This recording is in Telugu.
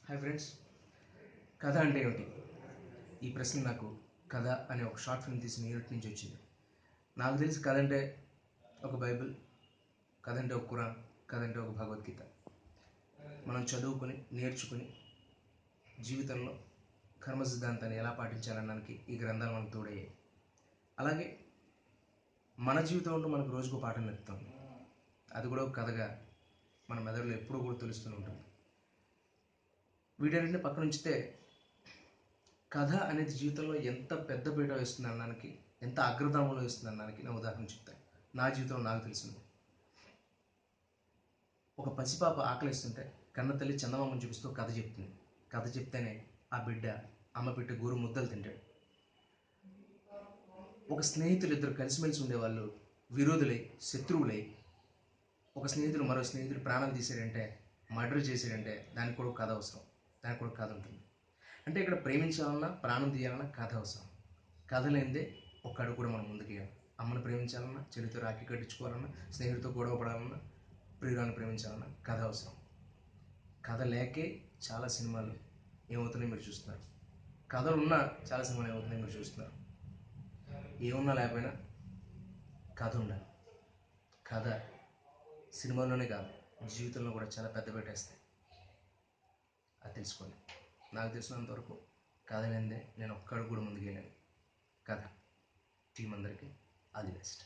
హాయ్ ఫ్రెండ్స్, కథ అంటే ఏమిటి? ఈ ప్రశ్న నాకు కథ అనే ఒక షార్ట్ ఫిల్మ్ తీసిన యూనిట్ నుంచి వచ్చింది. నాకు తెలిసి కథ అంటే ఒక బైబిల్, కథ అంటే ఒక ఖురాన్, కథ అంటే ఒక భగవద్గీత. మనం చదువుకొని నేర్చుకుని జీవితంలో కర్మ సిద్ధాంతాన్ని ఎలా పాటించాలనడానికి ఈ గ్రంథాలు మనకు తోడయ్యాయి. అలాగే మన జీవితంలో మనకు రోజుకు పాఠం నేర్పుతుంది. అది కూడా ఒక కథగా మన మెదడులో ఎప్పుడూ కూడా తెలుస్తూనే ఉంటుంది. వీటన్నింటిని పక్కన ఉంచితే కథ అనేది జీవితంలో ఎంత పెద్ద పీట వేస్తుంది అనడానికి, ఎంత అగ్రధామంలో వేస్తుంది అనడానికి నా ఉదాహరణ చెప్తాను. నా జీవితంలో నాకు తెలిసింది. ఒక పసిపాప ఆకలిస్తుంటే కన్న తల్లి చందమామని చూపిస్తూ కథ చెప్తుంది. కథ చెప్తేనే ఆ బిడ్డ అమ్మ బిడ్డ గోరు ముద్దలు తింటాడు. ఒక స్నేహితులు ఇద్దరు కలిసిమెలిసి ఉండేవాళ్ళు విరోధులై, శత్రువులై, ఒక స్నేహితుడు మరో స్నేహితుడు ప్రాణాలు తీసాడంటే, మర్డర్ చేసాడంటే దానికి కూడా కథ అవసరం. దానికి కూడా కథ ఉంటుంది. అంటే ఇక్కడ ప్రేమించాలన్నా, ప్రాణం తీయాలన్నా కథ అవసరం. కథ లేనిదే ఒక్క అడుగు కూడా మనం ముందుకేయాలి. అమ్మను ప్రేమించాలన్నా, చెల్లితో రాఖీ కట్టించుకోవాలన్నా, స్నేహితుడితో గొడవ పడాలన్నా, ప్రియురాలను ప్రేమించాలన్నా కథ అవసరం. కథ లేకే చాలా సినిమాలు ఏమవుతున్నాయి మీరు చూస్తున్నారు. కథలు ఉన్నా చాలా సినిమాలు ఏమవుతున్నాయి మీరు చూస్తున్నారు. ఏమున్నా లేకపోయినా కథ ఉండాలి. కథ సినిమాల్లోనే కాదు, జీవితంలో కూడా చాలా పెద్ద పెట్టేస్తాయి. అది తెలుసుకోండి. నాకు తెలిసినంతవరకు కథ లేనిదే నేను ఒక్క అడుగు కూడా ముందుకెళ్ళాను. కథ టీం అందరికీ ఆల్ ది బెస్ట్.